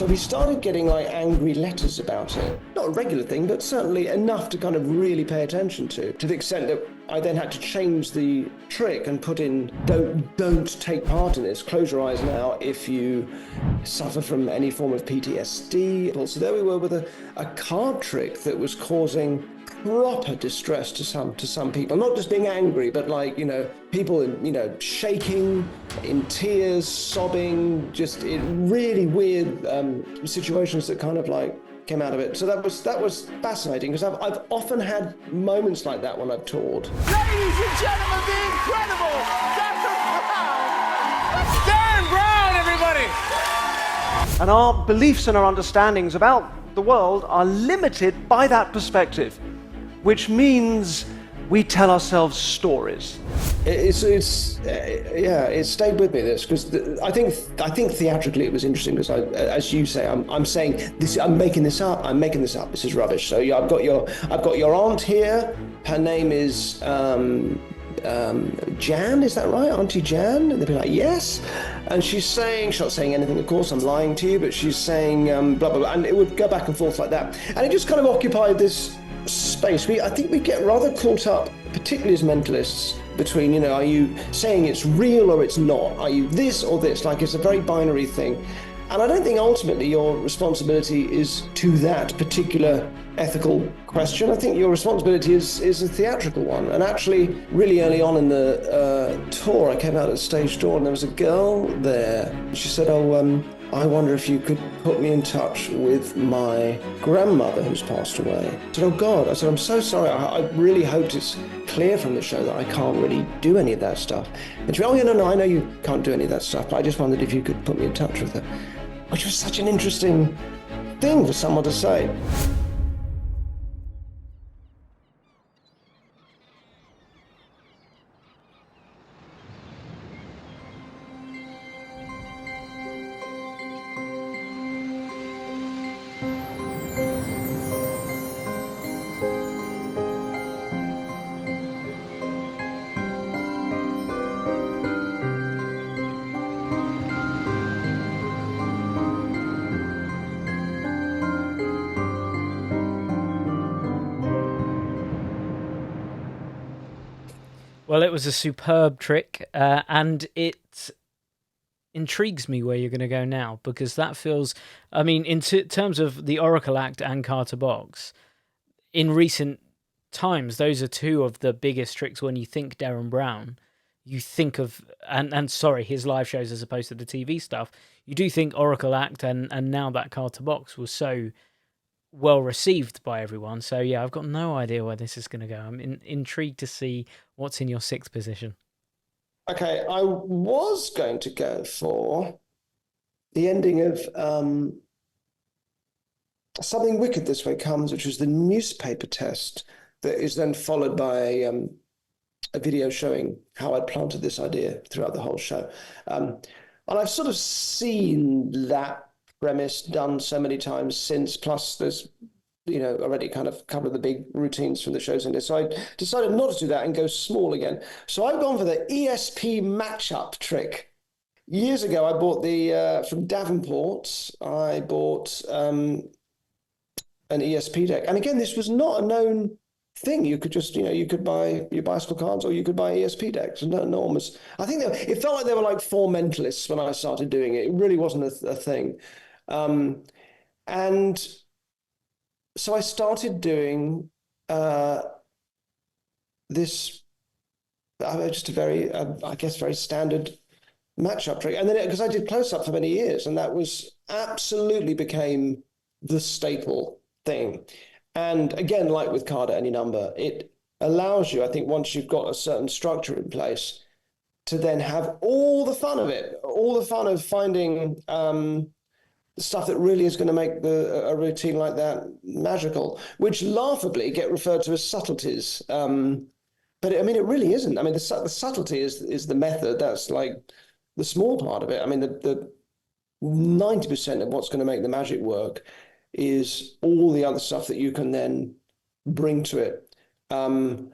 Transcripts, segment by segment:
So we started getting like angry letters about it. Not a regular thing, but certainly enough to kind of really pay attention to the extent that I then had to change the trick and put in, don't take part in this. Close your eyes now if you suffer from any form of PTSD. So there we were with a card trick that was causing proper distress to some people. Not just being angry, but like, people in, shaking, in tears, sobbing, just in really weird situations that kind of like came out of it. So that was fascinating, because I've often had moments like that when I've toured. Ladies and gentlemen, the incredible Dr. Brown! Derren Brown, everybody! And our beliefs and our understandings about the world are limited by that perspective, which means we tell ourselves stories. It stayed with me, this, because I think theatrically it was interesting, because as you say, I'm saying this, I'm making this up, this is rubbish. So I've got your aunt here, her name is Jan, is that right? Auntie Jan? And they'd be like, yes. And she's not saying anything, of course, I'm lying to you, but she's saying blah, blah, blah. And it would go back and forth like that. And it just kind of occupied this space. I think we get rather caught up, particularly as mentalists, between, are you saying it's real or it's not? Are you this or this? Like, it's a very binary thing. And I don't think ultimately your responsibility is to that particular ethical question. I think your responsibility is a theatrical one. And actually, really early on in the tour, I came out at the stage door and there was a girl there. She said, I wonder if you could put me in touch with my grandmother who's passed away. I said, oh God. I said, I'm so sorry. I really hoped it's clear from the show that I can't really do any of that stuff. And she went, oh yeah, no, I know you can't do any of that stuff, but I just wondered if you could put me in touch with her. Which was such an interesting thing for someone to say. Well, it was a superb trick, and it intrigues me where you're going to go now, because that feels, in terms of the Oracle Act and Carter Box, in recent times, those are two of the biggest tricks. When you think Derren Brown, you think of, his live shows as opposed to the TV stuff, you do think Oracle Act, and now that Carter Box was so well received by everyone. So yeah, I've got no idea where this is going to go. I'm intrigued to see what's in your sixth position. Okay, I was going to go for the ending of Something Wicked This Way Comes, which was the newspaper test that is then followed by a video showing how I'd planted this idea throughout the whole show. And I've sort of seen that premise done so many times since, plus there's already kind of a couple of the big routines from the shows in this. So I decided not to do that and go small again. So I've gone for the ESP matchup trick. Years ago, I bought from Davenport, I bought an ESP deck. And again, this was not a known thing. You could just, you could buy your bicycle cards or you could buy ESP decks. No one was, I think it felt like there were like four mentalists when I started doing it. It really wasn't a thing. And so I started doing this, just a very, very standard matchup trick. And then, because I did close-up for many years, and that absolutely became the staple thing. And again, like with card at any number, it allows you, I think, once you've got a certain structure in place, to then have all the fun of it, all the fun of finding stuff that really is going to make a routine like that magical, which laughably get referred to as subtleties. But it really isn't. The subtlety is the method. That's like the small part of it. The 90% of what's going to make the magic work is all the other stuff that you can then bring to it. I've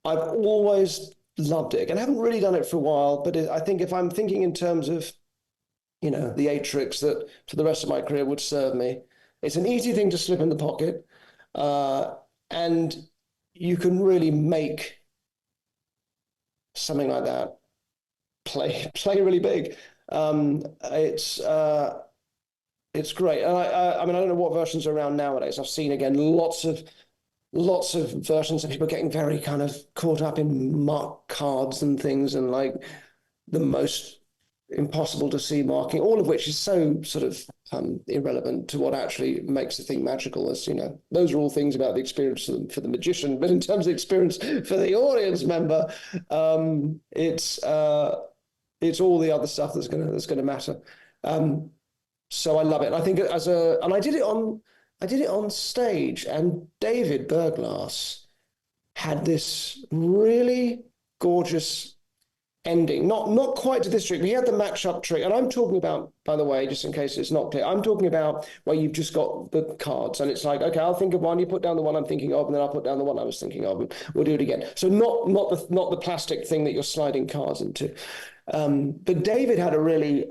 always loved it. And I haven't really done it for a while, but I think if I'm thinking in terms of, the 8 tricks that for the rest of my career would serve me. It's an easy thing to slip in the pocket, and you can really make something like that play really big. It's great. And I mean, I don't know what versions are around nowadays. I've seen, again, lots of versions of people getting very kind of caught up in mark cards and things, and like the most impossible to see marking, all of which is so sort of irrelevant to what actually makes the thing magical. As those are all things about the experience for the magician, but in terms of experience for the audience member, it's all the other stuff that's gonna matter. So I love it. I think and I did it on stage, and David Berglass had this really gorgeous ending, not quite to this trick, but he had the match-up trick. And I'm talking about, by the way, just in case it's not clear, I'm talking about where you've just got the cards, and it's like, okay, I'll think of one, you put down the one I'm thinking of, and then I'll put down the one I was thinking of, and we'll do it again. So not the plastic thing that you're sliding cards into. But David had a really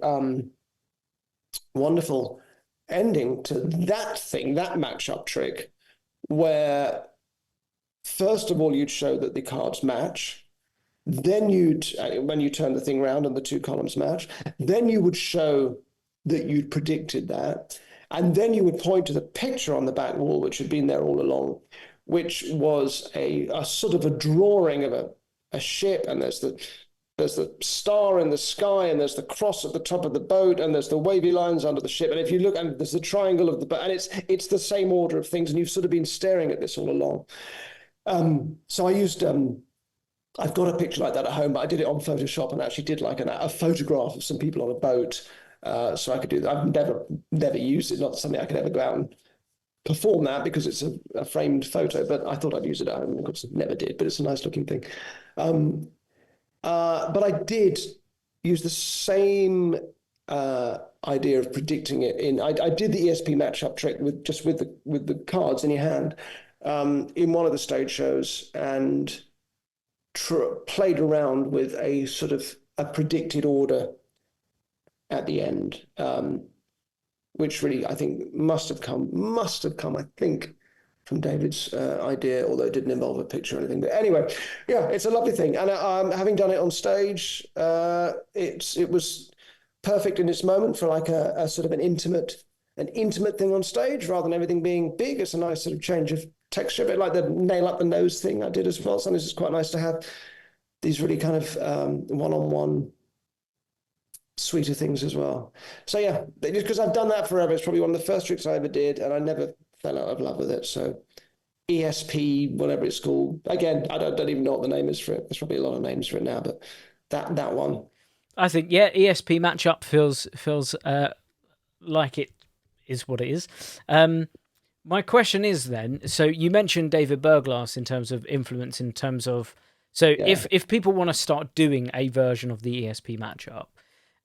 wonderful ending to that thing, that match-up trick, where first of all you'd show that the cards match. Then when you turn the thing around and the 2 columns match, then you would show that you'd predicted that. And then you would point to the picture on the back wall, which had been there all along, which was a sort of a drawing of a ship. And there's the star in the sky, and there's the cross at the top of the boat, and there's the wavy lines under the ship. And if you look, and there's the triangle of the boat, and it's the same order of things. And you've sort of been staring at this all along. So I used... I've got a picture like that at home, but I did it on Photoshop and actually did like a photograph of some people on a boat, so I could do that. I've never used it, not something I could ever go out and perform that because it's a framed photo, but I thought I'd use it at home. Of course, never did, but it's a nice looking thing. But I did use the same idea of predicting it I did the ESP matchup trick with the cards in your hand in one of the stage shows, and played around with a sort of a predicted order at the end, which really I think must have come I think from David's idea, although it didn't involve a picture or anything. But anyway, yeah, it's a lovely thing, and having done it on stage, it was perfect in its moment for like a sort of an intimate thing on stage rather than everything being big. It's a nice sort of change of texture, a bit like the nail up the nose thing I did as well. Sometimes it's quite nice to have these really kind of one-on-one sweeter things as well. So yeah, because I've done that forever, it's probably one of the first tricks I ever did, and I never fell out of love with it. So ESP, whatever it's called. Again, I don't even know what the name is for it. There's probably a lot of names for it now, but that one. I think, yeah, ESP matchup feels like it is what it is. My question is then, so you mentioned David Berglass in terms of influence, in terms of, so yeah. if people want to start doing a version of the ESP matchup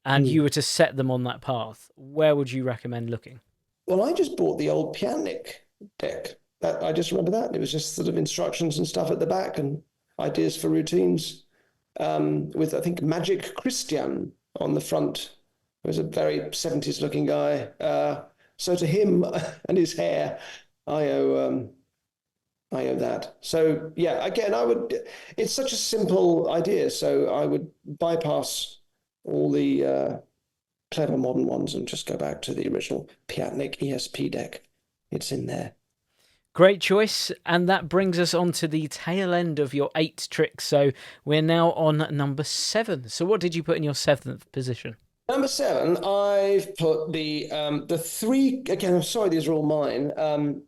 and you were to set them on that path, where would you recommend looking? Well, I just bought the old Piatnik deck. I just remember that. It was just sort of instructions and stuff at the back and ideas for routines with, I think, Magic Christian on the front. He was a very 70s looking guy. So to him and his hair, I owe that. So yeah, again, it's such a simple idea. So I would bypass all the clever modern ones and just go back to the original Piatnik ESP deck. It's in there. Great choice. And that brings us on to the tail end of your 8 tricks. So we're now on number 7. So what did you put in your 7th position? Number 7, I've put the 3, again, I'm sorry, these are all mine,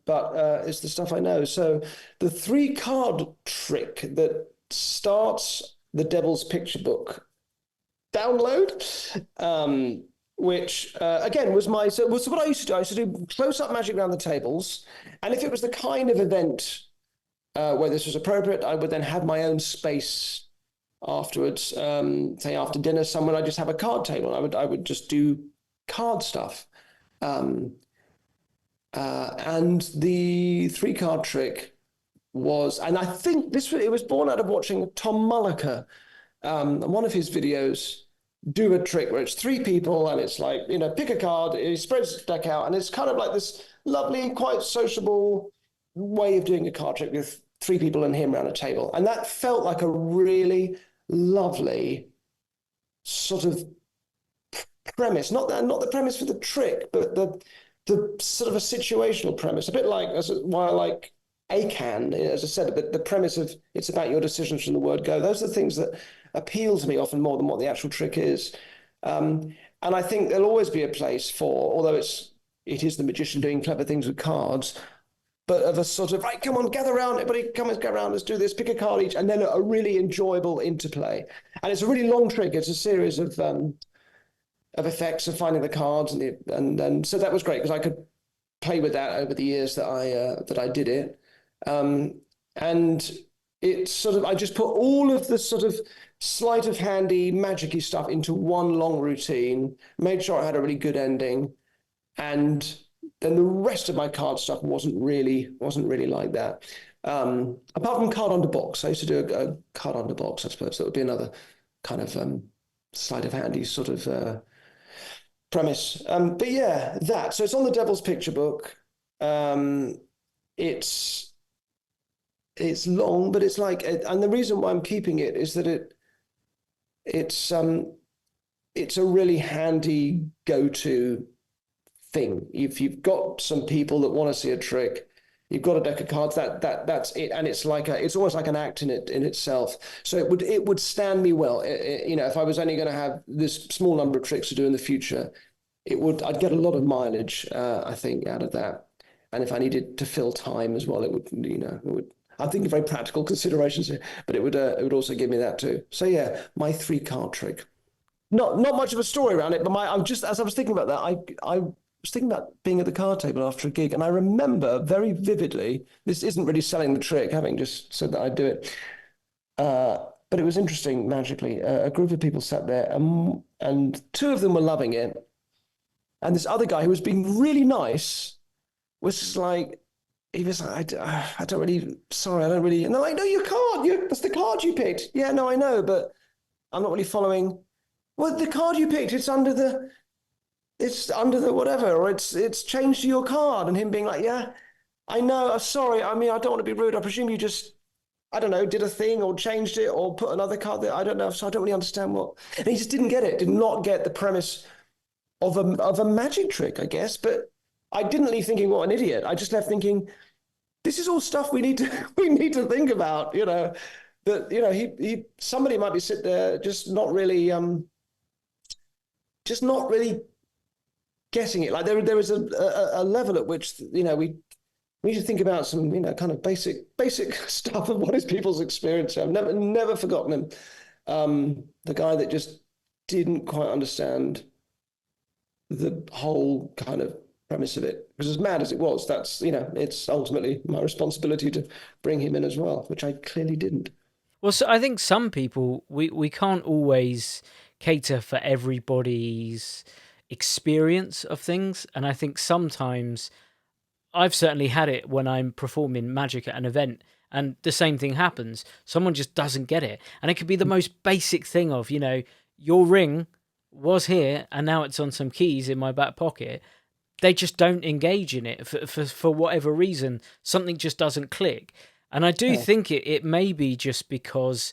but it's the stuff I know. So the 3 card trick that starts the Devil's Picture Book download, which again was what I used to do. I used to do close-up magic around the tables, and if it was the kind of event where this was appropriate, I would then have my own space afterwards, say after dinner somewhere. I just have a card table. I would just do card stuff, and the 3 card trick was, and I think it was born out of watching Tom Mulliker, one of his videos do a trick where it's three people and it's like, pick a card, he spreads the deck out, and it's kind of like this lovely, quite sociable way of doing a card trick with three people and him around a table. And that felt like a really lovely sort of premise, not the premise for the trick, but the sort of a situational premise, a bit like why I like ACAN, as I said, the premise of it's about your decisions from the word go. Those are the things that appeal to me often more than what the actual trick is. And I think there'll always be a place for, although it is the magician doing clever things with cards, but of a sort of, right, come on, gather around, everybody, come and get around, let's do this, pick a card each, and then a really enjoyable interplay. And it's a really long trick. It's a series of effects of finding the cards, and so that was great because I could play with that over the years that I did it. And it's sort of, I just put all of the sort of sleight of handy, magic-y stuff into one long routine, made sure I had a really good ending, and then the rest of my card stuff wasn't really like that. Apart from card under box, I used to do a card under box, I suppose. That would be another kind of sleight of handy sort of premise. But yeah, that. So it's on the Devil's Picture book. It's long, but it's like, and the reason why I'm keeping it is that it's a really handy go-to thing. If you've got some people that want to see a trick, you've got a deck of cards, that's it, and it's like it's almost like an act in itself. So it would stand me well. If I was only going to have this small number of tricks to do in the future, I'd get a lot of mileage, I think, out of that. And if I needed to fill time as well, it would. I'm thinking very practical considerations here, but it would also give me that too. So yeah, my 3-card trick. Not much of a story around it, but as I was thinking about that, I was thinking about being at the card table after a gig, and I remember very vividly, this isn't really selling the trick, having just said that I'd do it, but it was interesting, magically. A group of people sat there, and two of them were loving it, and this other guy who was being really nice was just like, he was like, I don't really, sorry, I don't really, and they're like, no, your card, that's the card you picked. Yeah, no, I know, but I'm not really following. Well, the card you picked, it's under the whatever, or it's changed to your card. And him being like, yeah, I know, sorry, I mean, I don't want to be rude. I presume you just, I don't know, did a thing or changed it or put another card there. I don't know, so I don't really understand what. And he just didn't get it, did not get the premise of a magic trick, I guess. But I didn't leave thinking, what an idiot. I just left thinking, this is all stuff we need to think about, that, somebody might be sitting there just not really getting it. Like there is a level at which, we need to think about some, kind of basic stuff of what is people's experience. I've never forgotten him. The guy that just didn't quite understand the whole kind of premise of it. Because as mad as it was, that's, it's ultimately my responsibility to bring him in as well, which I clearly didn't. Well, so I think some people, we can't always cater for everybody's experience of things. And I think sometimes I've certainly had it when I'm performing magic at an event and the same thing happens. Someone just doesn't get it. And it could be the most basic thing of, your ring was here and now it's on some keys in my back pocket. They just don't engage in it for whatever reason. Something just doesn't click. And I do think it may be just because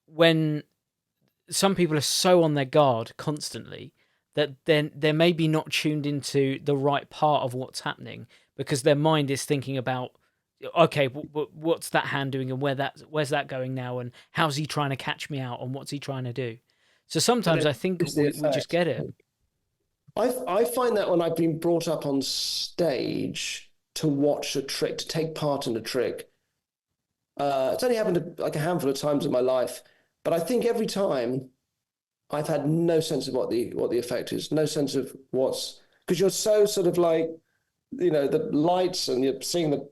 when some people are so on their guard constantly that then they're maybe not tuned into the right part of what's happening because their mind is thinking about, okay, what's that hand doing and where's that going now and how's he trying to catch me out and what's he trying to do? So sometimes I think we just get it. I find that when I've been brought up on stage to watch a trick, to take part in a trick, it's only happened like a handful of times in my life, but I think every time I've had no sense of what the effect is, no sense of because you're so sort of like, the lights and you're seeing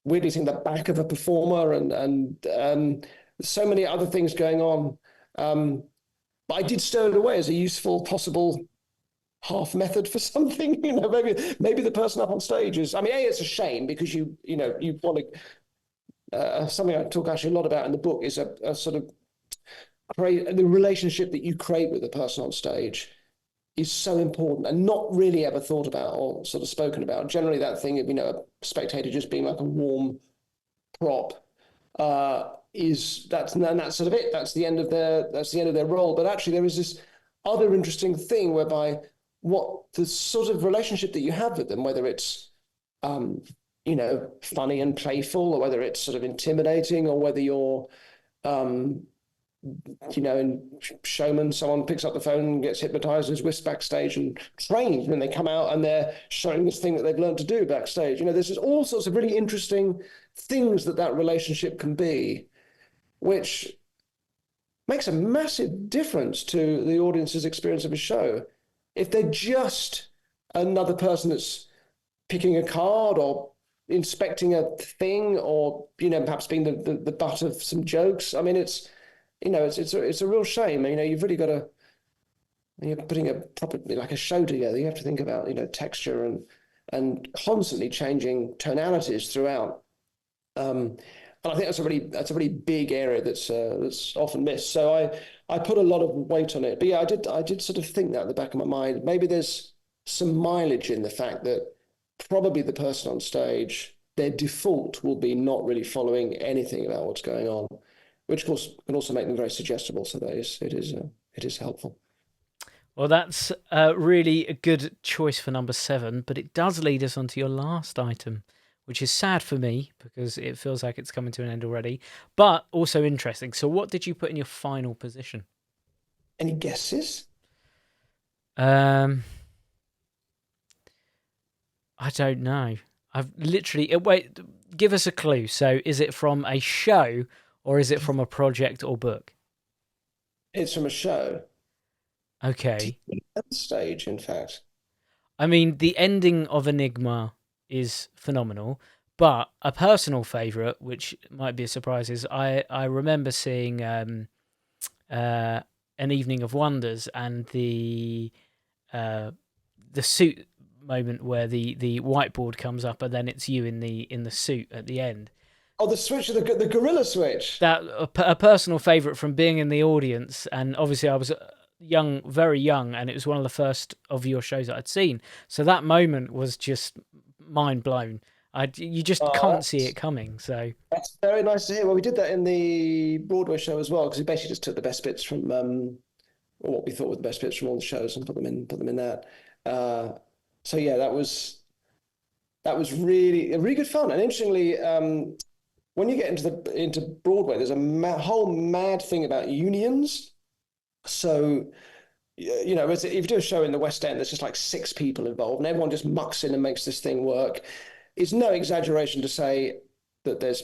weirdly seeing the back of a performer and so many other things going on. But I did stow it away as a useful possible half method for something, maybe the person up on stage is, it's a shame because you want to, something I talk actually a lot about in the book is a sort of the relationship that you create with the person on stage is so important and not really ever thought about or sort of spoken about. Generally, that thing of, a spectator just being like a warm prop that's sort of it. That's the end of their role. But actually, there is this other interesting thing whereby what the sort of relationship that you have with them, whether it's funny and playful, or whether it's sort of intimidating, or whether you're in Showman, someone picks up the phone and gets hypnotized and is whisked backstage and trained, and then they come out and they're showing this thing that they've learned to do backstage. There's just all sorts of really interesting things that relationship can be, which makes a massive difference to the audience's experience of a show. If they're just another person that's picking a card or inspecting a thing, or perhaps being the butt of some jokes, I mean, it's a real shame. You've really got to, when you're putting a proper, like a show together, you have to think about texture and constantly changing tonalities throughout. And I think that's a really big area that's often missed. So I put a lot of weight on it. But yeah, I did sort of think that in the back of my mind. Maybe there's some mileage in the fact that probably the person on stage, their default will be not really following anything about what's going on, which of course can also make them very suggestible. So it is helpful. Well, that's really a good choice for number 7, but it does lead us on to your last item, which is sad for me because it feels like it's coming to an end already, but also interesting. So what did you put in your final position? Any guesses? I don't know. I've literally... Wait, give us a clue. So is it from a show or is it from a project or book? It's from a show. Okay. Stage, in fact. I mean, the ending of Enigma is phenomenal, but a personal favourite, which might be a surprise, is I remember seeing An Evening of Wonders and the suit moment where the whiteboard comes up and then it's you in the suit at the end. Oh, the switch, the gorilla switch. That a personal favourite from being in the audience, and obviously I was young, very young, and it was one of the first of your shows that I'd seen. So that moment was just mind blown. You just can't see it coming. So that's very nice to hear. Well, we did that in the Broadway show as well, because we basically just took the best bits from or what we thought were the best bits from all the shows and put them in that. So yeah, that was really good fun. And interestingly, when you get into Broadway, there's a whole mad thing about unions. So, if you do a show in the West End, there's just like 6 people involved, and everyone just mucks in and makes this thing work. It's no exaggeration to say that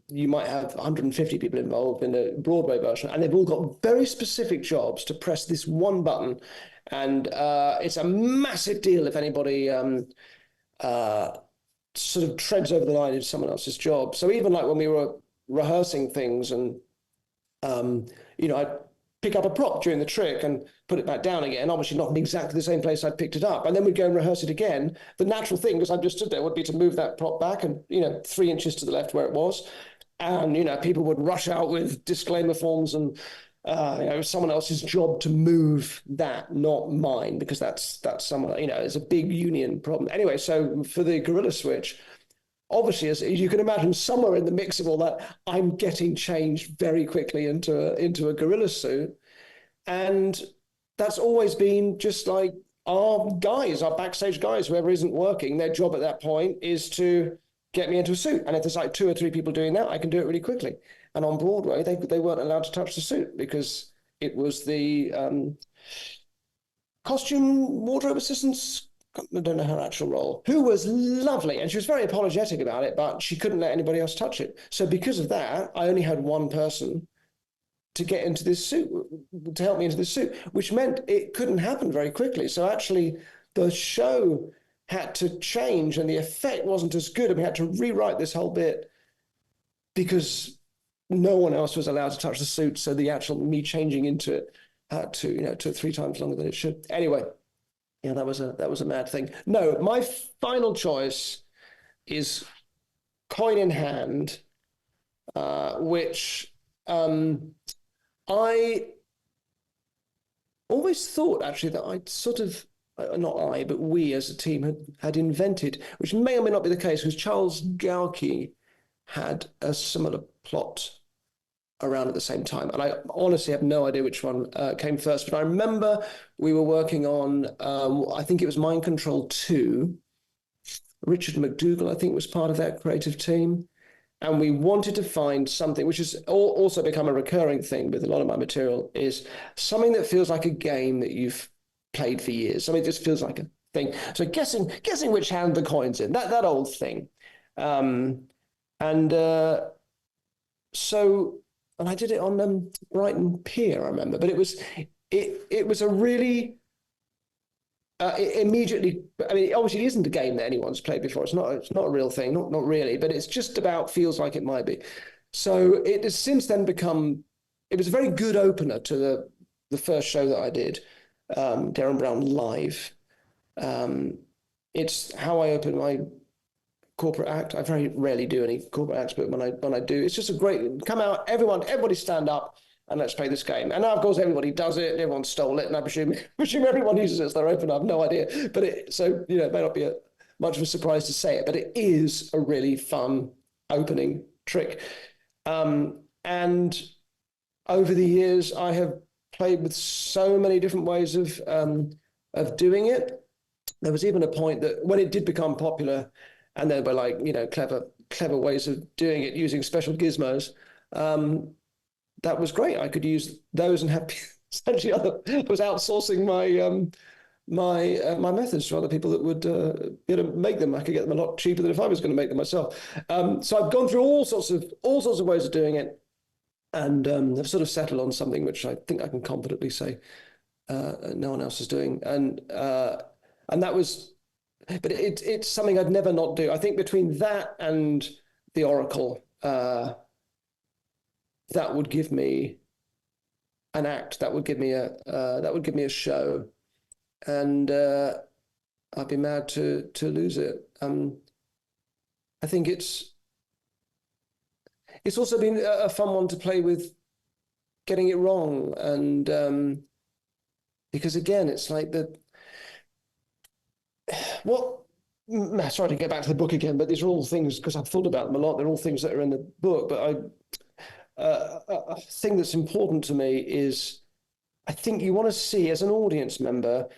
you might have 150 people involved in the Broadway version, and they've all got very specific jobs to press this one button, and it's a massive deal if anybody sort of treads over the line into someone else's job. So even like when we were rehearsing things, and I'd pick up a prop during the trick and put it back down again, obviously not in exactly the same place I'd picked it up, and then we'd go and rehearse it again. The natural thing, because I've just stood there, would be to move that prop back and 3 inches to the left where it was, and people would rush out with disclaimer forms, and it was someone else's job to move that, not mine, because that's someone, it's a big union problem. Anyway, so for the gorilla switch, obviously, as you can imagine, somewhere in the mix of all that, I'm getting changed very quickly into a gorilla suit. And that's always been just like our backstage guys, whoever isn't working, their job at that point is to get me into a suit. And if there's like 2 or 3 people doing that, I can do it really quickly. And on Broadway, they weren't allowed to touch the suit because it was the costume wardrobe assistant's, I don't know her actual role, who was lovely, and she was very apologetic about it, but she couldn't let anybody else touch it. So because of that, I only had one person to get into this suit, to help me into this suit, which meant it couldn't happen very quickly. So actually, the show had to change, and the effect wasn't as good, and we had to rewrite this whole bit because no one else was allowed to touch the suit. So the actual me changing into it had to, took 3 times longer than it should. Anyway. Yeah, that was a mad thing. No, my final choice is Coin in Hand, which I always thought actually that I'd sort of, not I, but we as a team had invented, which may or may not be the case, because Charles Gauky had a similar plot around at the same time. And I honestly have no idea which one came first, but I remember we were working on, I think it was Mind Control 2. Richard McDougall, I think, was part of that creative team. And we wanted to find something, which has also become a recurring thing with a lot of my material, is something that feels like a game that you've played for years. Something that just feels like a thing. So guessing which hand the coin's in, that old thing. And I did it on Brighton Pier, I remember. But it was a really immediately. I mean, obviously, it isn't a game that anyone's played before. It's not a real thing, not really. But it's just about feels like it might be. So it has since then become. It was a very good opener to the first show that I did, Derren Brown Live. It's how I open my corporate act. I very rarely do any corporate acts, but when I do, it's just a great come out. Everybody stand up and let's play this game. And now, of course, everybody does it. Everyone stole it, and I presume everyone uses it as their opener. I have no idea, but it may not be much of a surprise to say it, but it is a really fun opening trick. And over the years, I have played with so many different ways of doing it. There was even a point that when it did become popular, and there were like, clever ways of doing it using special gizmos. That was great. I could use those and have essentially I was outsourcing my methods to other people that would make them. I could get them a lot cheaper than if I was going to make them myself. So I've gone through all sorts of ways of doing it, and I've sort of settled on something which I think I can confidently say no one else is doing, and that was. But it's something I'd never not do. I think between that and the Oracle, that would give me an act. That would give me a show, and I'd be mad to lose it. I think it's also been a fun one to play with, getting it wrong, and because again, it's like sorry to get back to the book again, but these are all things, because I've thought about them a lot, they're all things that are in the book, but a thing that's important to me is I think you want to see, as an audience member,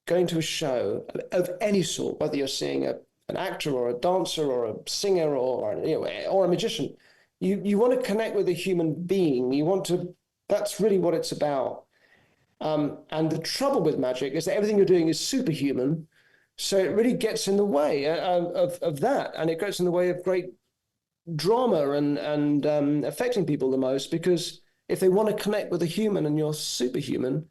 going to a show of any sort, whether you're seeing an actor or a dancer or a singer or a magician, you want to connect with a human being. That's really what it's about. And the trouble with magic is that everything you're doing is superhuman. So it really gets in the way of that, and it gets in the way of great drama and affecting people the most. Because if they want to connect with a human and you're superhuman,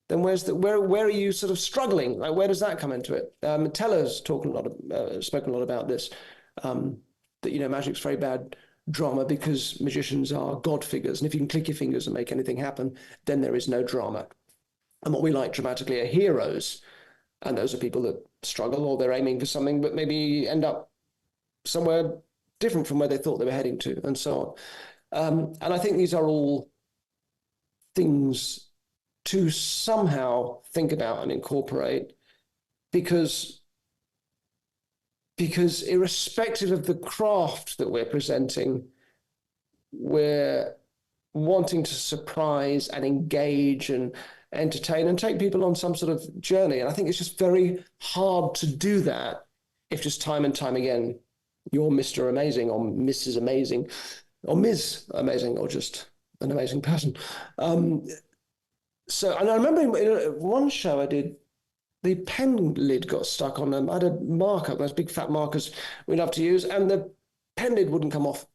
then where are you sort of struggling? Like, where does that come into it? Teller's spoken a lot about this. That magic's very bad drama because magicians are god figures, and if you can click your fingers and make anything happen, then there is no drama. And what we like dramatically are heroes. And those are people that struggle, or they're aiming for something, but maybe end up somewhere different from where they thought they were heading to, and so on. And I think these are all things to somehow think about and incorporate, because irrespective of the craft that we're presenting, we're wanting to surprise and engage and entertain and take people on some sort of journey. And I think it's just very hard to do that if just time and time again you're Mr. Amazing or Mrs. Amazing or Ms. Amazing or just an amazing person. And I remember in one show I did, the pen lid got stuck on them. I had a marker, those big fat markers we love to use, and the pen lid wouldn't come off.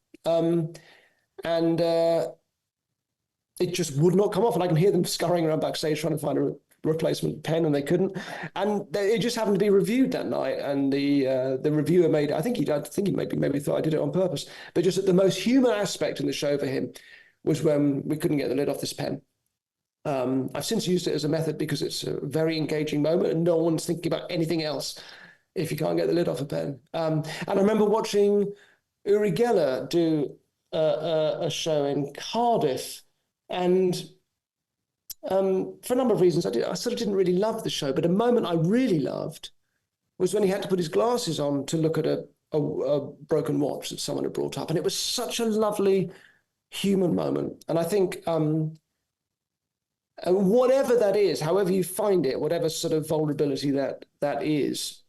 It just would not come off, and I can hear them scurrying around backstage trying to find a replacement pen, and they couldn't. And it just happened to be reviewed that night, and the reviewer made. I think he maybe thought I did it on purpose, but just the most human aspect in the show for him was when we couldn't get the lid off this pen. I've since used it as a method because it's a very engaging moment, and no one's thinking about anything else if you can't get the lid off a pen. And I remember watching Uri Geller do a show in Cardiff. And for a number of reasons, I sort of didn't really love the show. But a moment I really loved was when he had to put his glasses on to look at a broken watch that someone had brought up. And it was such a lovely human moment. And I think whatever that is, however you find it, whatever sort of vulnerability that is,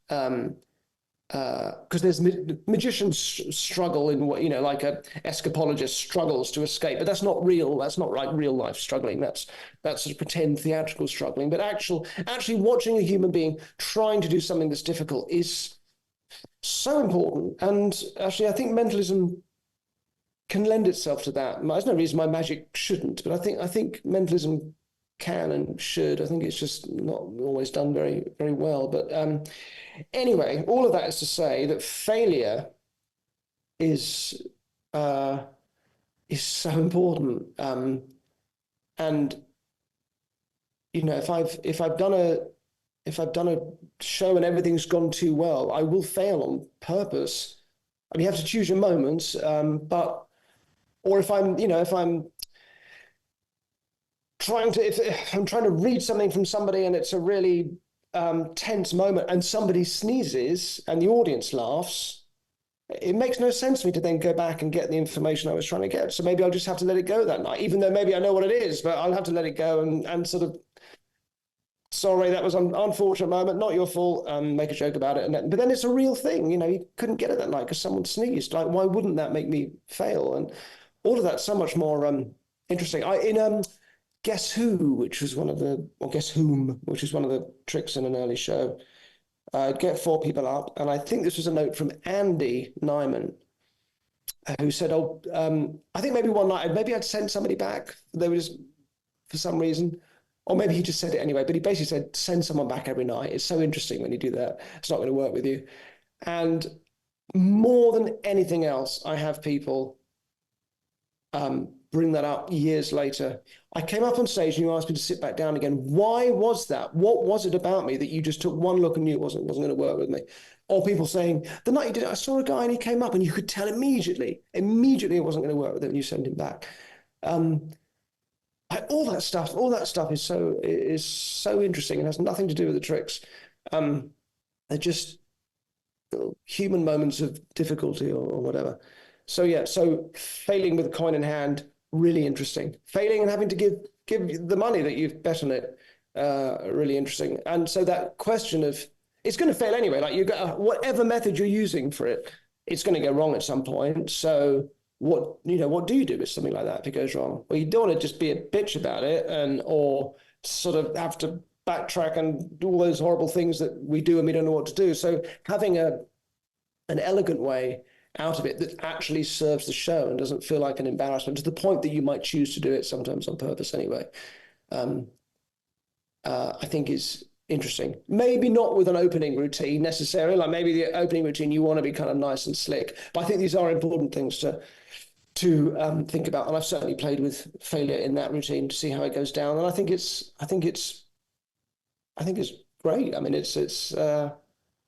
because there's magicians struggle in what, like a escapologist struggles to escape, but that's not real. That's not like real life struggling. That's sort of pretend theatrical struggling. But actually watching a human being trying to do something that's difficult is so important. And actually, I think mentalism can lend itself to that. There's no reason why magic shouldn't, but I think mentalism can and should. I think it's just not always done very, very well. But anyway, all of that is to say that failure is so important. And if I've done a show and everything's gone too well, I will fail on purpose. I mean, you have to choose your moments, or if I'm if I'm trying to read something from somebody and it's a really tense moment and somebody sneezes and the audience laughs, it makes no sense to me to then go back and get the information I was trying to get. So maybe I'll just have to let it go that night, even though maybe I know what it is, but I'll have to let it go and sort of, sorry, that was an unfortunate moment, not your fault, make a joke about it. But then it's a real thing, you couldn't get it that night because someone sneezed. Like, why wouldn't that make me fail? And all of that's so much more interesting. Guess Who, which was Guess Whom, which is one of the tricks in an early show. I'd get 4 people up, and I think this was a note from Andy Nyman, who said, I think maybe one night, maybe I'd sent somebody back. They were just, for some reason, or maybe he just said it anyway, but he basically said, send someone back every night. It's so interesting when you do that. It's not going to work with you. And more than anything else, I have people bring that up years later. I came up on stage and you asked me to sit back down again. Why was that? What was it about me that you just took one look and knew it wasn't going to work with me? Or people saying, the night you did it, I saw a guy and he came up and you could tell immediately it wasn't going to work with him and you sent him back. All that stuff is so interesting and has nothing to do with the tricks. They're just human moments of difficulty or whatever. So failing with a coin in hand, really interesting. Failing and having to give the money that you've bet on it, really interesting. And so that question of, it's going to fail anyway. Like, you got whatever method you're using for it, it's going to go wrong at some point. So what do you do with something like that if it goes wrong? Well, you don't want to just be a bitch about it or sort of have to backtrack and do all those horrible things that we do and we don't know what to do. So having an elegant way out of it that actually serves the show and doesn't feel like an embarrassment, to the point that you might choose to do it sometimes on purpose anyway, I think is interesting. Maybe not with an opening routine necessarily, like maybe the opening routine you want to be kind of nice and slick, but I think these are important things to think about, and I've certainly played with failure in that routine to see how it goes down, and I think it's great. I mean,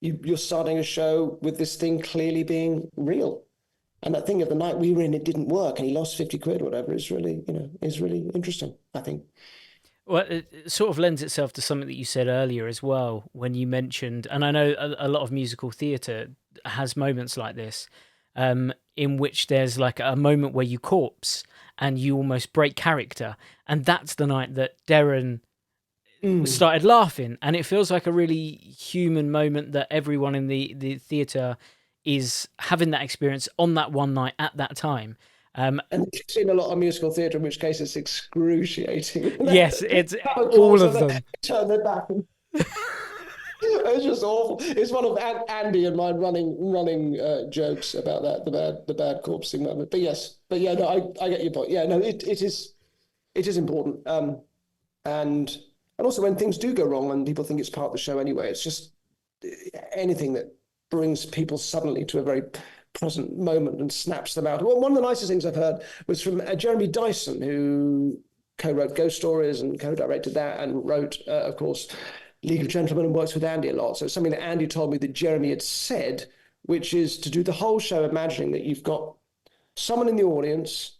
you're starting a show with this thing clearly being real. And that thing of the night we were in, it didn't work and he lost 50 quid or whatever is really interesting, I think. Well, it sort of lends itself to something that you said earlier as well, when you mentioned, and I know a lot of musical theatre has moments like this, in which there's like a moment where you corpse and you almost break character. And that's the night that Derren started laughing, and it feels like a really human moment that everyone in the theatre is having that experience on that one night at that time. And you've seen a lot of musical theatre, in which case it's excruciating. Yes, it's all of them. Turn their back. It's just awful. It's one of Andy and mine running jokes about that, the bad corpsing moment. But yeah, no, I get your point. Yeah, no, it is important. And also when things do go wrong and people think it's part of the show anyway, it's just anything that brings people suddenly to a very present moment and snaps them out. Well, one of the nicest things I've heard was from Jeremy Dyson, who co-wrote Ghost Stories and co-directed that and wrote, of course, League of Gentlemen, and works with Andy a lot. So it's something that Andy told me that Jeremy had said, which is to do the whole show imagining that you've got someone in the audience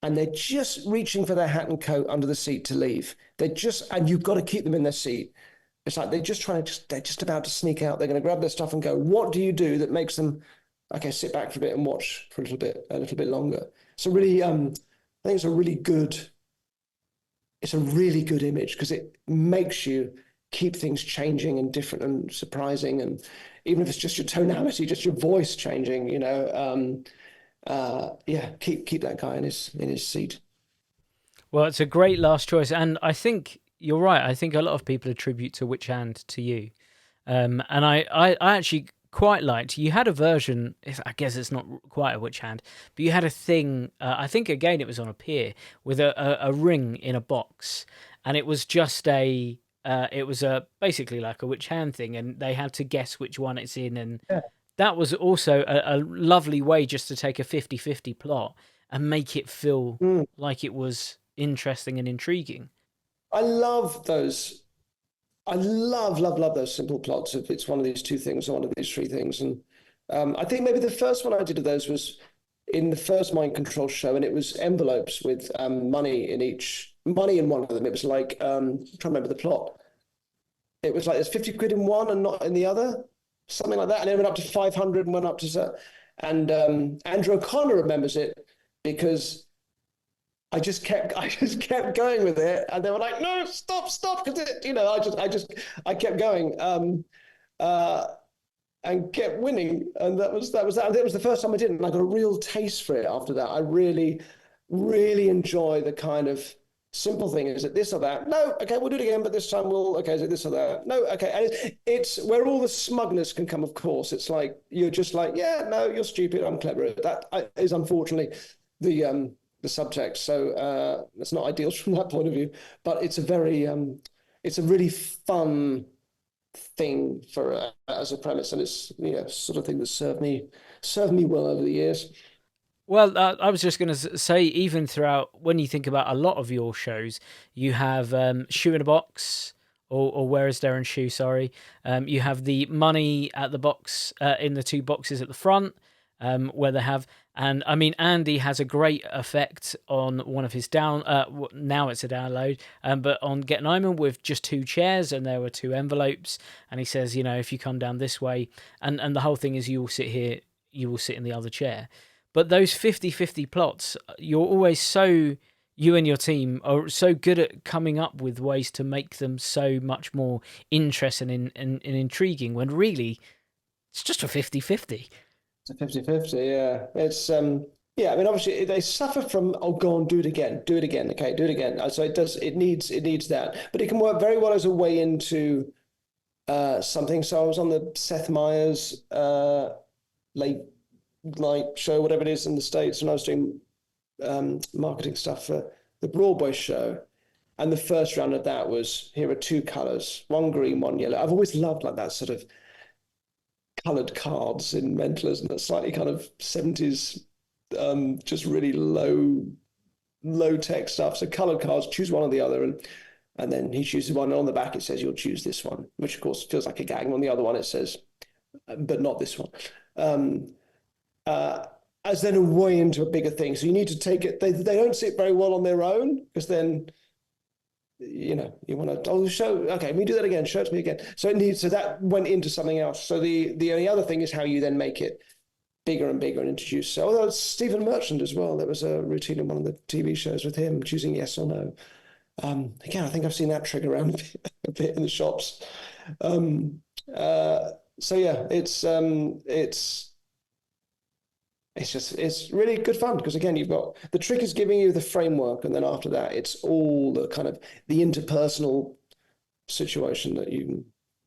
and they're just reaching for their hat and coat under the seat to leave. And you've got to keep them in their seat. It's like they're just about to sneak out. They're going to grab their stuff and go. What do you do that makes them, okay, sit back for a bit and watch for a little bit longer? So really, I think it's a really good image because it makes you keep things changing and different and surprising, and even if it's just your tonality, just your voice changing, keep that guy in his seat. Well, it's a great last choice, and I think you're right. I think a lot of people attribute To Which Hand to you, and I actually quite liked. You had a version. I guess it's not quite a Which Hand, but you had a thing. I think again it was on a pier with a ring in a box, and it was just basically like a Which Hand thing, and they had to guess which one it's in, and that was also a lovely way just to take a 50-50 plot and make it feel like it was interesting and intriguing. I love those. I love those simple plots. If it's one of these two things or one of these three things, and I think maybe the first one I did of those was in the first Mind Control show, and it was envelopes with money in one of them. It was like I'm trying to remember the plot. It was like there's 50 quid in one and not in the other, something like that, and it went up to 500 and went up to, and Andrew O'Connor remembers it because I just kept going with it, and they were like, "No, stop!" Because I kept going, and kept winning, and that was that. That was the first time I did it, and I got a real taste for it after that. I really, really enjoy the kind of simple thing. Is it this or that? No, okay, we'll do it again, but this time is it this or that? No, okay, and it's where all the smugness can come. Of course, it's like you're just like, yeah, no, you're stupid, I'm clever. That is unfortunately the subtext. So it's not ideal from that point of view, but it's a really fun thing for as a premise, and it's sort of thing that served me well over the years. Well, I was just going to say, even throughout, when you think about a lot of your shows, you have Shoe in a Box, or Where is Derren's Shoe, sorry. You have the money at the box, in the two boxes at the front, where they have, and I mean, Andy has a great effect on one of his now it's a download, but on Get an Iman with just two chairs, and there were two envelopes, and he says, if you come down this way, and the whole thing is you will sit here, you will sit in the other chair. But those 50-50 plots, you and your team are so good at coming up with ways to make them so much more interesting and intriguing, when really it's just a 50-50. It's a 50-50, yeah. It's I mean, obviously they suffer from, oh, go on, do it again, okay, do it again. So it needs that, but it can work very well as a way into something. So I was on the Seth Meyers late night show, whatever it is, in the States, and I was doing marketing stuff for the Broadway show, and the first round of that was, here are two colors, one green, one yellow. I've always loved like that sort of colored cards in mentalism, that slightly kind of 70s, just really low tech stuff. So colored cards, choose one or the other, and then he chooses one, and on the back it says you'll choose this one, which of course feels like a gag. And on the other one it says, but not this one. As then a way into a bigger thing. So you need to take it. They don't sit very well on their own, because then, you want to, show, okay, we do that again, show it to me again. So that went into something else. So the only other thing is how you then make it bigger and bigger and introduce. So, although it's Stephen Merchant as well, there was a routine in one of the TV shows with him choosing yes or no. Again, I think I've seen that trick around a bit in the shops. So yeah, it's really good fun, because again, you've got, the trick is giving you the framework, and then after that it's all the kind of the interpersonal situation that you can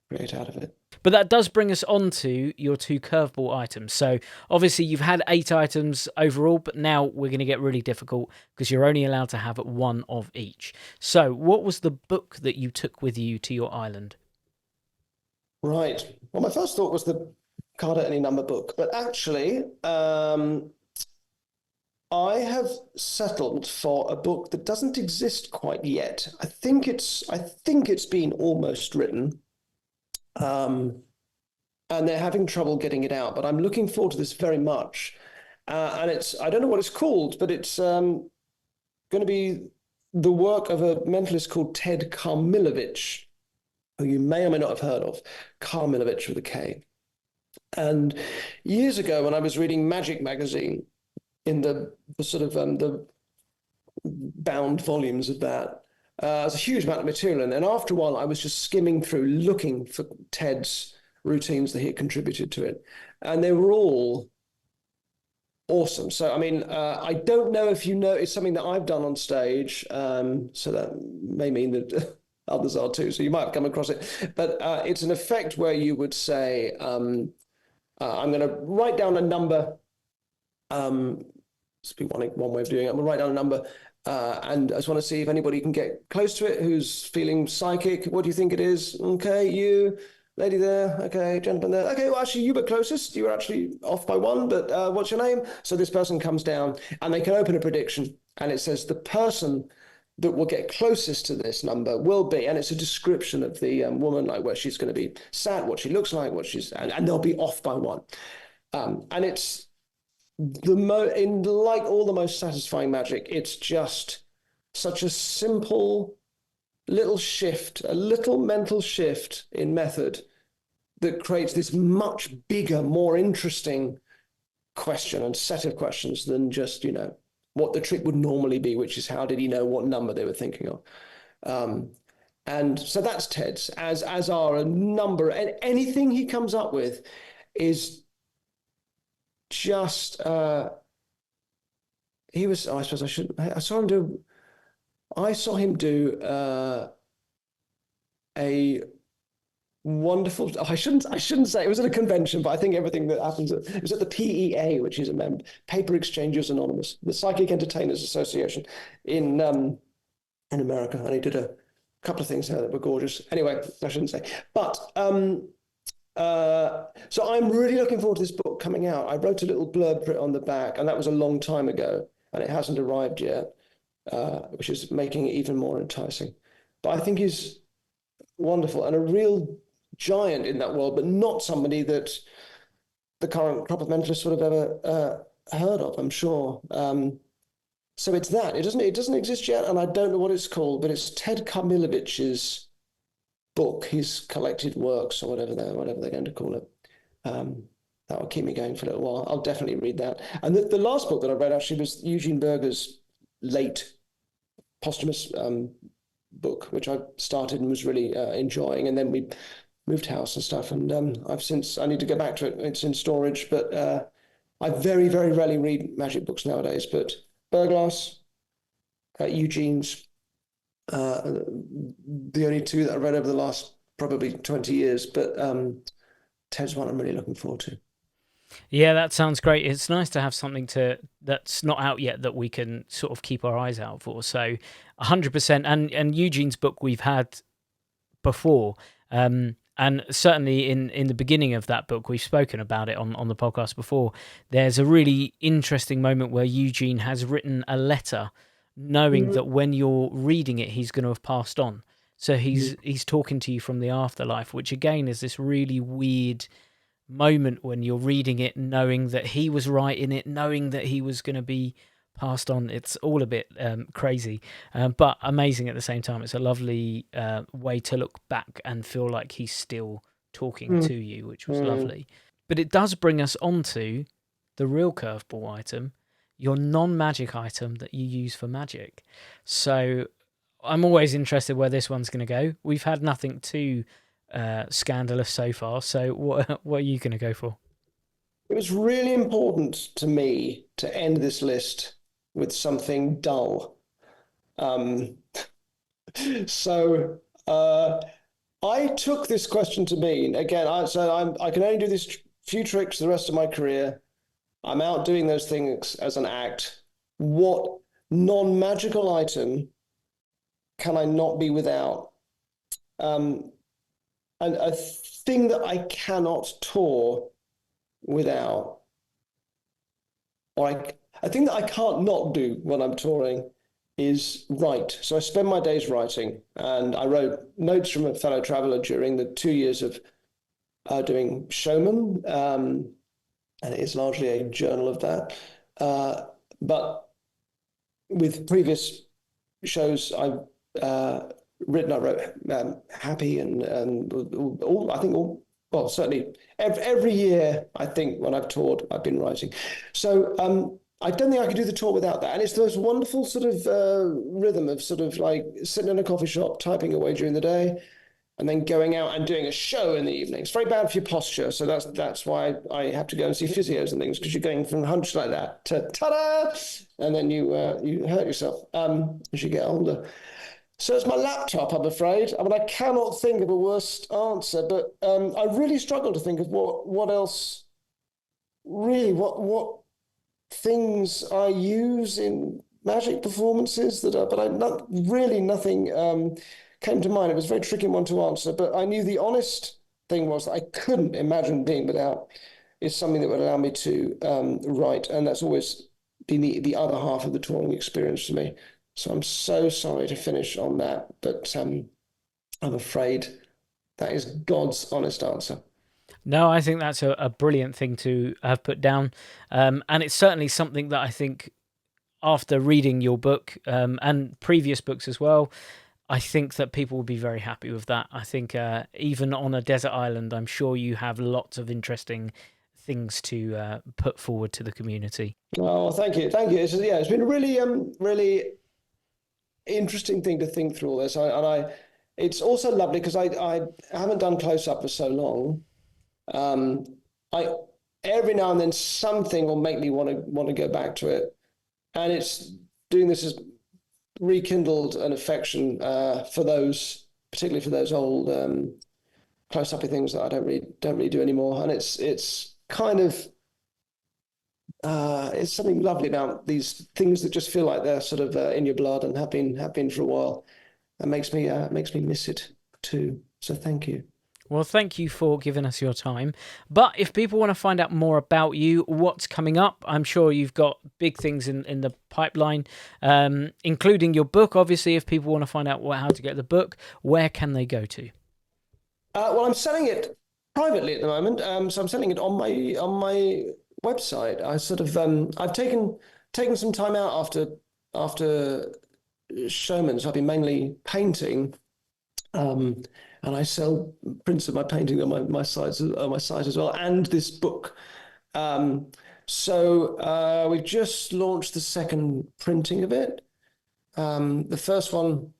create out of it. But that does bring us on to your two curveball items. So obviously you've had 8 items overall, but now we're going to get really difficult, because you're only allowed to have one of each. So what was the book that you took with you to your island? Right. Well, my first thought was the Card at Any Number book, but actually I have settled for a book that doesn't exist quite yet. I think it's been almost written, and they're having trouble getting it out, but I'm looking forward to this very much. And I don't know what it's called, but it's going to be the work of a mentalist called Ted Karmilovich, who you may or may not have heard of. Karmilovich with a K. And years ago, when I was reading Magic magazine in the sort of the bound volumes of that, there's a huge amount of material, and after a while, I was just skimming through, looking for Ted's routines that he had contributed to it, and they were all awesome. So, I mean, I don't know if you know, it's something that I've done on stage, so that may mean that others are too. So you might have come across it, but it's an effect where you would say, I'm going to write down a number. This would be one way of doing it. I'm going to write down a number. And I just want to see if anybody can get close to it who's feeling psychic. What do you think it is? Okay, you, lady there. Okay, gentleman there. Okay, well, actually, you were closest. You were actually off by one, but what's your name? So this person comes down and they can open a prediction. And it says the person that will get closest to this number will be, and it's a description of the woman, like where she's going to be sat, what she looks like, and they'll be off by one. And it's like all the most satisfying magic, it's just such a simple little shift, a little mental shift in method that creates this much bigger, more interesting question and set of questions than just, what the trick would normally be, which is how did he know what number they were thinking of? And so that's Ted's, as are a number, and anything he comes up with is just, I suppose I shouldn't, I saw him do a wonderful, I shouldn't say, it was at a convention, but I think everything that happens, it was at the PEA, which is a Paper Exchangers Anonymous, the Psychic Entertainers Association in America, and he did a couple of things there that were gorgeous. Anyway, I shouldn't say, but so I'm really looking forward to this book coming out. I wrote a little blurb for it on the back, and that was a long time ago, and it hasn't arrived yet, which is making it even more enticing. But I think he's wonderful and a real giant in that world, but not somebody that the current crop of mentalists would have ever heard of, I'm sure. So it's that. It doesn't exist yet, and I don't know what it's called, but it's Ted Karmilovich's book, his collected works, or whatever they're going to call it. That will keep me going for a little while. I'll definitely read that. And the last book that I read actually was Eugene Berger's late posthumous book, which I started and was really enjoying, and then we moved house and stuff, and I need to go back to it. It's in storage, but I very, very rarely read magic books nowadays. But Berglass, Eugene's, the only two that I read over the last probably 20 years, but Ted's one I'm really looking forward to. Yeah, that sounds great. It's nice to have something that's not out yet that we can sort of keep our eyes out for. So 100%. And Eugene's book we've had before. And certainly in the beginning of that book, we've spoken about it on the podcast before. There's a really interesting moment where Eugene has written a letter knowing that when you're reading it, he's going to have passed on. So he's talking to you from the afterlife, which again is this really weird moment when you're reading it, knowing that he was writing it, knowing that he was going to be passed on. It's all a bit crazy, but amazing at the same time. It's a lovely way to look back and feel like he's still talking to you, which was lovely. But it does bring us onto the real curveball item, your non-magic item that you use for magic. So I'm always interested where this one's going to go. We've had nothing too scandalous so far. So what are you going to go for? It was really important to me to end this list with something dull. So I took this question to mean, again, I can only do this few tricks the rest of my career. I'm out doing those things as an act. What non-magical item can I not be without? And a thing that I cannot tour without, or a thing that I can't not do when I'm touring is write. So I spend my days writing, and I wrote notes from a fellow traveler during the 2 years of doing Showman, and it is largely a journal of that. But with previous shows I've written, I wrote Happy and all, I think all, well, certainly every year, I think when I've toured, I've been writing. So I don't think I could do the tour without that. And it's the most wonderful sort of rhythm of sort of like sitting in a coffee shop, typing away during the day, and then going out and doing a show in the evening. It's very bad for your posture, so that's why I have to go and see physios and things, because you're going from hunched like that to ta-da, and then you hurt yourself as you get older. So it's my laptop, I'm afraid. I mean, I cannot think of a worse answer, but I really struggle to think of what else, really, what things I use in magic performances that are, but nothing came to mind. It was a very tricky one to answer, but I knew the honest thing was that I couldn't imagine being without is something that would allow me to write, and that's always been the other half of the touring experience for me. So I'm so sorry to finish on that, but I'm afraid that is God's honest answer. No, I think that's a brilliant thing to have put down. And it's certainly something that I think after reading your book and previous books as well, I think that people will be very happy with that. I think even on a desert island, I'm sure you have lots of interesting things to put forward to the community. Oh, thank you. It's been a really interesting thing to think through all this. It's also lovely because I haven't done close up for so long. I every now and then something will make me want to go back to it, and it's doing this has rekindled an affection for those, particularly for those old close up things that I don't really do anymore. And it's kind of it's something lovely about these things that just feel like they're sort of in your blood and have been for a while. It makes me miss it too. So thank you. Well, thank you for giving us your time. But if people want to find out more about you, what's coming up, I'm sure you've got big things in the pipeline, including your book. Obviously, if people want to find out how to get the book, where can they go to? Well, I'm selling it privately at the moment. So I'm selling it on my website. I sort of I've taken some time out after Showman, so I've been mainly painting. And I sell prints of my painting on my site as well, and this book. So we've just launched the second printing of it. The first one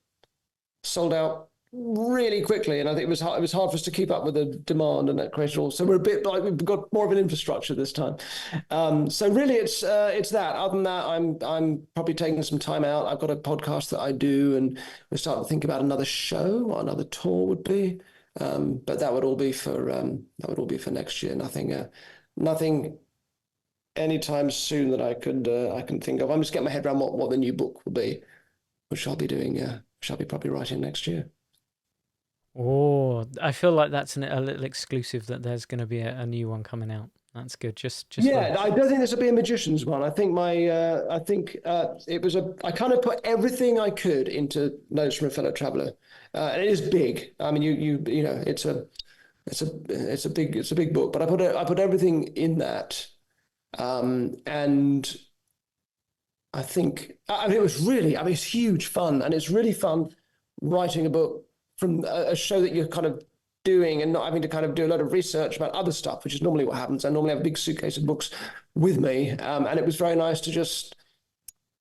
sold out really quickly, and I think it was hard for us to keep up with the demand, and that created all. So we're a bit like we've got more of an infrastructure this time. So really, it's that. Other than that, I'm probably taking some time out. I've got a podcast that I do, and we're starting to think about another show, what another tour would be. But that would all be for next year. Nothing anytime soon that I can think of. I'm just getting my head around what the new book will be, which I'll be doing. Which I'll be probably writing next year. Oh, I feel like that's a little exclusive that there's going to be a new one coming out. That's good. Just yeah. I don't think this will be a magician's one. I think it was I kind of put everything I could into Notes from a Fellow Traveler. And it is big. I mean, you know, it's a big book. But I put everything in that, and I think it was really. I mean, it's huge fun, and it's really fun writing a book from a show that you're kind of doing and not having to kind of do a lot of research about other stuff, which is normally what happens. I normally have a big suitcase of books with me, and it was very nice to just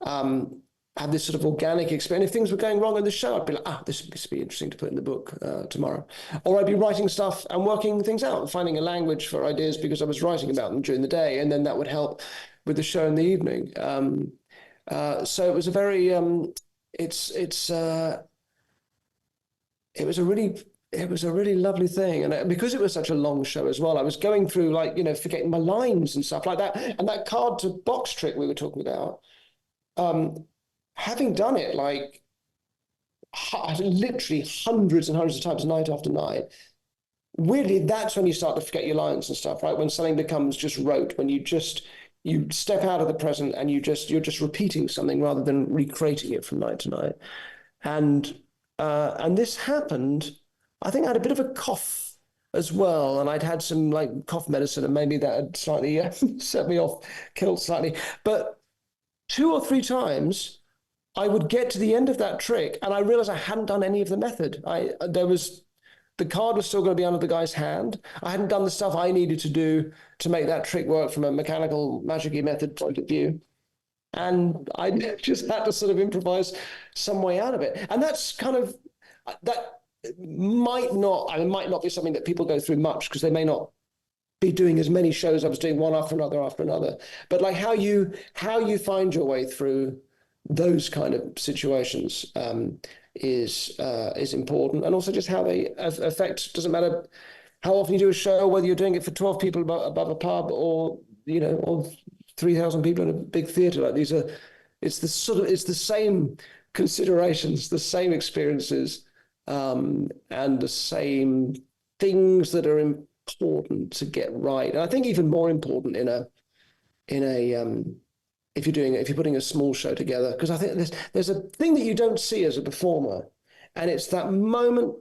have this sort of organic experience. If things were going wrong in the show, I'd be like, this would be interesting to put in the book tomorrow. Or I'd be writing stuff and working things out and finding a language for ideas because I was writing about them during the day, and then that would help with the show in the evening. So it was a very, it was a really lovely thing. And because it was such a long show as well, I was going through forgetting my lines and stuff like that. And that card to box trick we were talking about, having done it literally hundreds and hundreds of times night after night, weirdly, that's when you start to forget your lines and stuff, right? When something becomes just rote, when you step out of the present and you're just repeating something rather than recreating it from night to night. And this happened. I think I had a bit of a cough as well, and I'd had some cough medicine, and maybe that had slightly set me off kilt slightly. But 2 or 3 times I would get to the end of that trick and I realized I hadn't done any of the method. The card was still going to be under the guy's hand. I hadn't done the stuff I needed to do to make that trick work from a mechanical, magic-y method point of view. And I just had to sort of improvise some way out of it. And that's kind of, that might not be something that people go through much because they may not be doing as many shows. I was doing one after another. But like how you find your way through those kind of situations is important, and also just how they affect. Doesn't matter how often you do a show, whether you're doing it for 12 people above a pub or or 3,000 people in a big theatre. Like it's the same considerations, the same experiences, and the same things that are important to get right. And I think even more important if you're putting a small show together, because I think there's a thing that you don't see as a performer, and it's that moment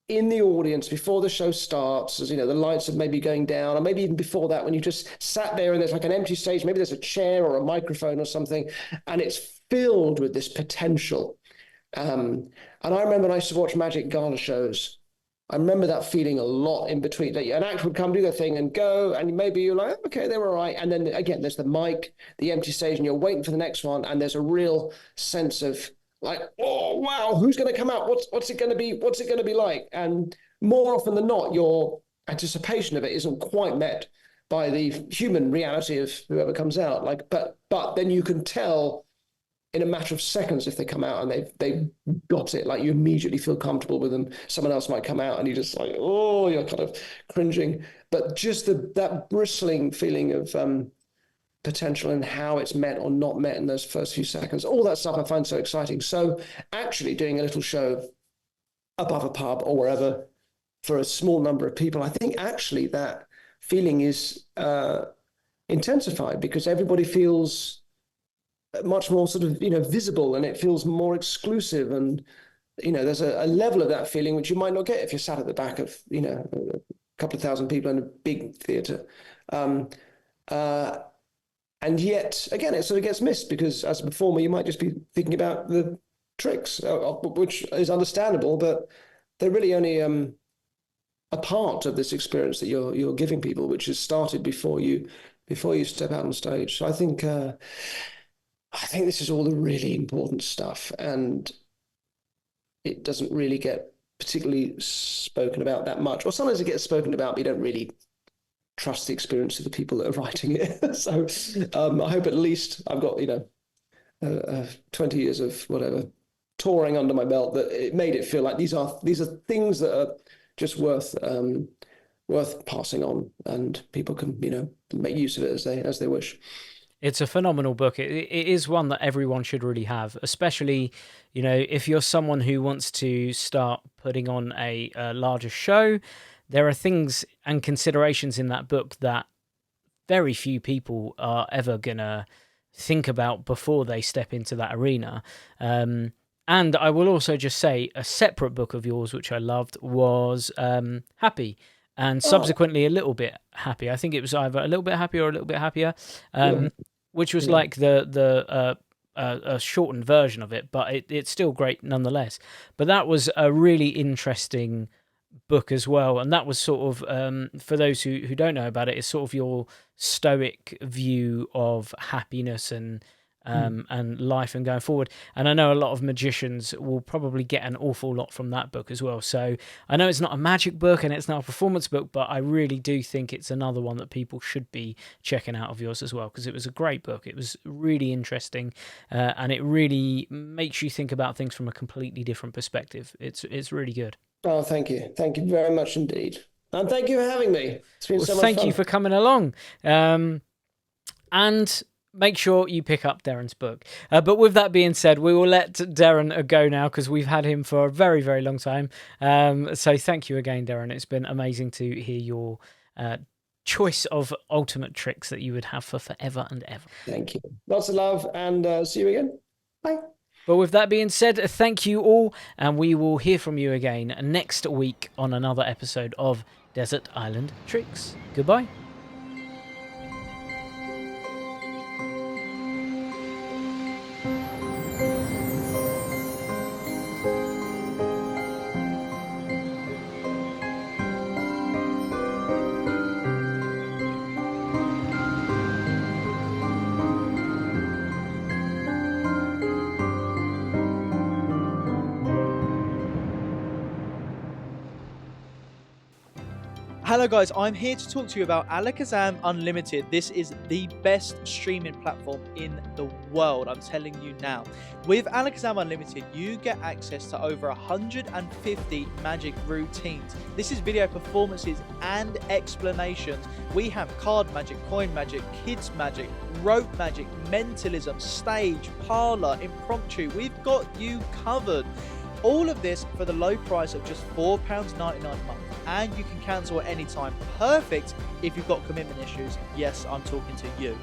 in the audience before the show starts, as the lights are maybe going down, or maybe even before that, when you just sat there and there's like an empty stage, maybe there's a chair or a microphone or something, and it's filled with this potential. And I remember when I used to watch Magic Gala shows, I remember that feeling a lot in between. An actor would come do their thing and go, and maybe you're like, okay, they were all right. And then again, there's the mic, the empty stage, and you're waiting for the next one. And there's a real sense of like, oh, wow, who's going to come out? What's it going to be? What's it going to be like? And more often than not, your anticipation of it isn't quite met by the human reality of whoever comes out. But then you can tell in a matter of seconds if they come out and they've got it. Like, you immediately feel comfortable with them. Someone else might come out and you just like, oh, you're kind of cringing. But just that bristling feeling of potential and how it's met or not met in those first few seconds, all that stuff I find so exciting. So actually doing a little show above a pub or wherever for a small number of people, I think actually that feeling is intensified because everybody feels much more sort of visible, and it feels more exclusive, and there's a level of that feeling which you might not get if you're sat at the back of a couple of thousand people in a big theatre, and yet again it sort of gets missed because as a performer you might just be thinking about the tricks, which is understandable, but they're really only a part of this experience that you're giving people, which is started before you step out on stage. So I think this is all the really important stuff, and it doesn't really get particularly spoken about that much. Or sometimes it gets spoken about, but you don't really trust the experience of the people that are writing it. So I hope at least I've got 20 years of whatever touring under my belt that it made it feel like these are things that are just worth passing on, and people can make use of it as they wish. It's a phenomenal book. It is one that everyone should really have, especially, if you're someone who wants to start putting on a larger show. There are things and considerations in that book that very few people are ever going to think about before they step into that arena. And I will also just say a separate book of yours, which I loved, was Happy. And subsequently a little bit happy. I think it was either a little bit happy or a little bit happier, which was like the shortened version of it, but it's still great nonetheless. But that was a really interesting book as well, and that was sort of for those who don't know about it, it's sort of your stoic view of happiness and life and going forward. And I know a lot of magicians will probably get an awful lot from that book as well. So I know it's not a magic book and it's not a performance book, but I really do think it's another one that people should be checking out of yours as well, because it was a great book. It was really interesting, and it really makes you think about things from a completely different perspective. It's really good. Oh, thank you very much indeed, and thank you for having me. It's been so much fun. Thank you for coming along, and make sure you pick up Derren's book. But with that being said, we will let Derren go now because we've had him for a very, very long time. So thank you again, Derren. It's been amazing to hear your choice of ultimate tricks that you would have for forever and ever. Thank you. Lots of love, and see you again. Bye. But with that being said, thank you all, and we will hear from you again next week on another episode of Desert Island Tricks. Goodbye. Hello guys, I'm here to talk to you about Alakazam Unlimited. This is the best streaming platform in the world, I'm telling you now. With Alakazam Unlimited, you get access to over 150 magic routines. This is video performances and explanations. We have card magic, coin magic, kids magic, rope magic, mentalism, stage, parlor, impromptu. We've got you covered. All of this for the low price of just £4.99 a month, and you can cancel at any time. Perfect if you've got commitment issues. Yes, I'm talking to you.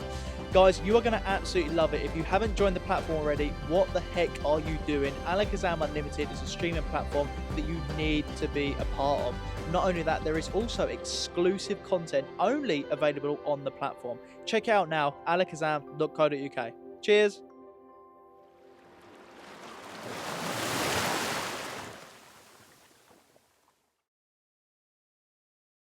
Guys, you are going to absolutely love it. If you haven't joined the platform already, what the heck are you doing? Alakazam Unlimited is a streaming platform that you need to be a part of. Not only that, there is also exclusive content only available on the platform. Check it out now, alakazam.co.uk. Cheers.